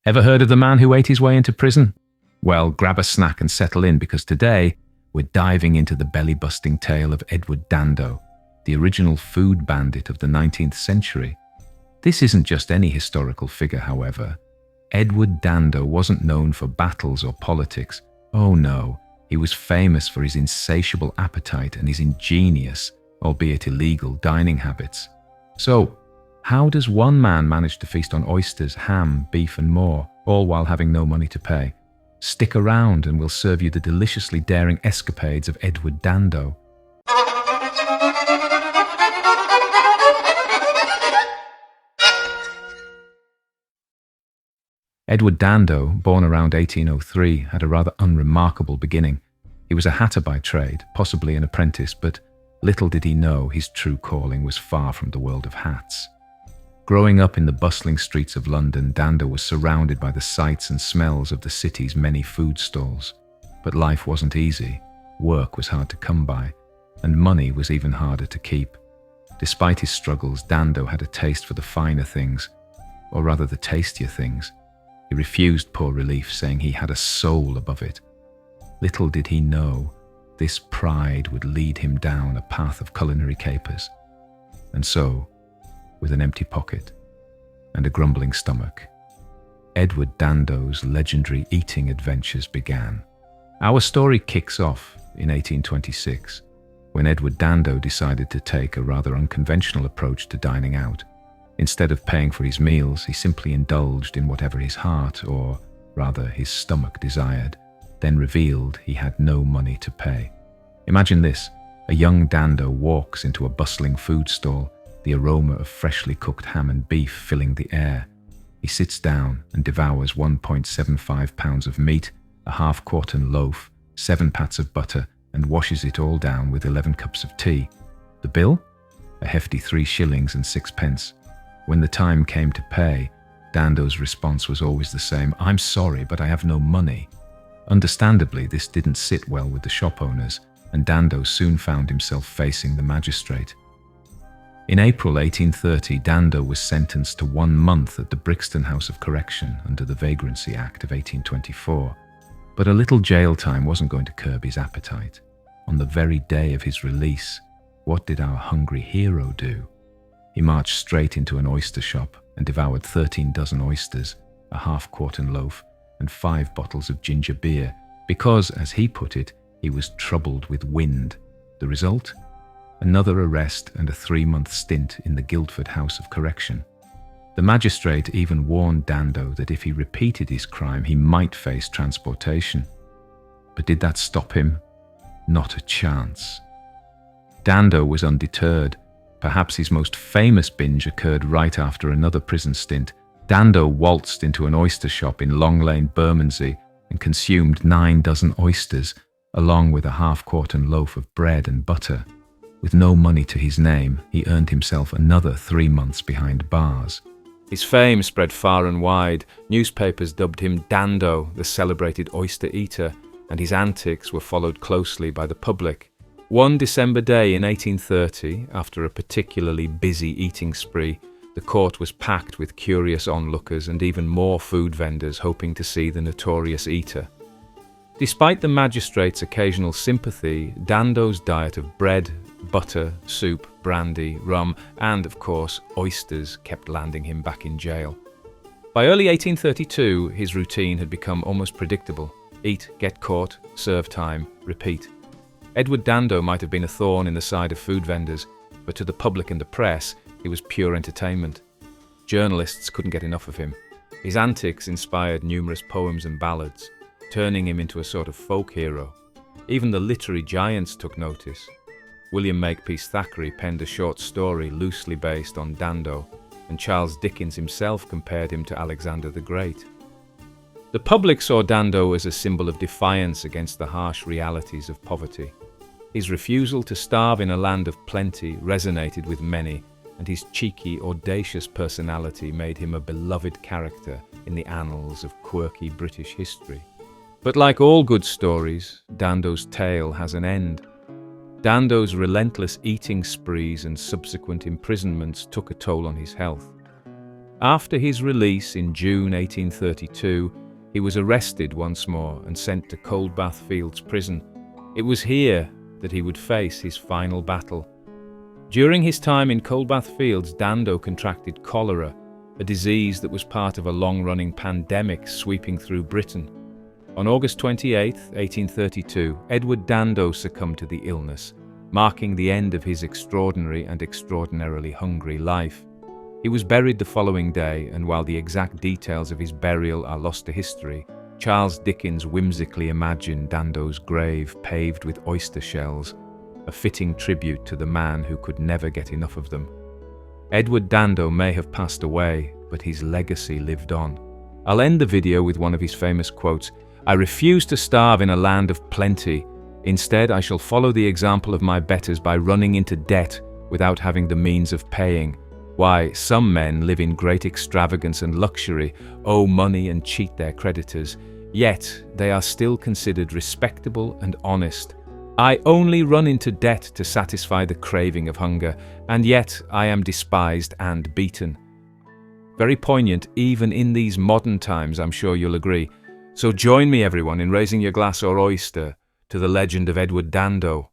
Ever heard of the man who ate his way into prison? Well, grab a snack and settle in, because today we're diving into the belly-busting tale of Edward Dando, the original food bandit of the 19th century. This isn't just any historical figure, however. Edward Dando wasn't known for battles or politics. Oh no, he was famous for his insatiable appetite and his ingenious, albeit illegal, dining habits. So, how does one man manage to feast on oysters, ham, beef and more, all while having no money to pay? Stick around and we'll serve you the deliciously daring escapades of Edward Dando. Edward Dando, born around 1803, had a rather unremarkable beginning. He was a hatter by trade, possibly an apprentice, but little did he know his true calling was far from the world of hats. Growing up in the bustling streets of London, Dando was surrounded by the sights and smells of the city's many food stalls. But life wasn't easy, work was hard to come by, and money was even harder to keep. Despite his struggles, Dando had a taste for the finer things, or rather the tastier things. He refused poor relief, saying he had a soul above it. Little did he know, this pride would lead him down a path of culinary capers. And so, with an empty pocket and a grumbling stomach, Edward Dando's legendary eating adventures began. Our story kicks off in 1826, when Edward Dando decided to take a rather unconventional approach to dining out. Instead of paying for his meals, he simply indulged in whatever his heart, or rather his stomach, desired, then revealed he had no money to pay. Imagine this: a young Dando walks into a bustling food stall, the aroma of freshly cooked ham and beef filling the air. He sits down and devours 1.75 pounds of meat, a half-quartern loaf, 7 pats of butter, and washes it all down with 11 cups of tea. The bill? A hefty 3 shillings and 6 pence. When the time came to pay, Dando's response was always the same: "I'm sorry, but I have no money." Understandably, this didn't sit well with the shop owners, and Dando soon found himself facing the magistrate. In April 1830, Dando was sentenced to 1 month at the Brixton House of Correction under the Vagrancy Act of 1824. But a little jail time wasn't going to curb his appetite. On the very day of his release, what did our hungry hero do? He marched straight into an oyster shop and devoured 13 dozen oysters, a half-quartern loaf, and 5 bottles of ginger beer, because, as he put it, he was troubled with wind. The result? Another arrest and a 3-month stint in the Guildford House of Correction. The magistrate even warned Dando that if he repeated his crime, he might face transportation. But did that stop him? Not a chance. Dando was undeterred. Perhaps his most famous binge occurred right after another prison stint. Dando waltzed into an oyster shop in Long Lane, Bermondsey, and consumed 9 dozen oysters, along with a half-quartern loaf of bread and butter. With no money to his name, he earned himself another 3 months behind bars. His fame spread far and wide. Newspapers dubbed him Dando, the celebrated oyster eater, and his antics were followed closely by the public. One December day in 1830, after a particularly busy eating spree, the court was packed with curious onlookers and even more food vendors hoping to see the notorious eater. Despite the magistrate's occasional sympathy, Dando's diet of bread, butter, soup, brandy, rum, and, of course, oysters kept landing him back in jail. By early 1832, his routine had become almost predictable. Eat, get caught, serve time, repeat. Edward Dando might have been a thorn in the side of food vendors, but to the public and the press, he was pure entertainment. Journalists couldn't get enough of him. His antics inspired numerous poems and ballads, turning him into a sort of folk hero. Even the literary giants took notice. William Makepeace Thackeray penned a short story loosely based on Dando, and Charles Dickens himself compared him to Alexander the Great. The public saw Dando as a symbol of defiance against the harsh realities of poverty. His refusal to starve in a land of plenty resonated with many, and his cheeky, audacious personality made him a beloved character in the annals of quirky British history. But like all good stories, Dando's tale has an end. Dando's relentless eating sprees and subsequent imprisonments took a toll on his health. After his release in June 1832, he was arrested once more and sent to Coldbath Fields Prison. It was here that he would face his final battle. During his time in Coldbath Fields, Dando contracted cholera, a disease that was part of a long-running pandemic sweeping through Britain. On August 28, 1832, Edward Dando succumbed to the illness, marking the end of his extraordinary and extraordinarily hungry life. He was buried the following day, and while the exact details of his burial are lost to history, Charles Dickens whimsically imagined Dando's grave paved with oyster shells, a fitting tribute to the man who could never get enough of them. Edward Dando may have passed away, but his legacy lived on. I'll end the video with one of his famous quotes: "I refuse to starve in a land of plenty. Instead, I shall follow the example of my betters by running into debt without having the means of paying. Why, some men live in great extravagance and luxury, owe money and cheat their creditors, yet they are still considered respectable and honest. I only run into debt to satisfy the craving of hunger, and yet I am despised and beaten." Very poignant even in these modern times, I'm sure you'll agree. So join me, everyone, in raising your glass or oyster to the legend of Edward Dando.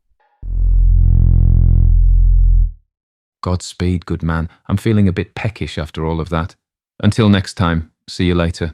Godspeed, good man. I'm feeling a bit peckish after all of that. Until next time, see you later.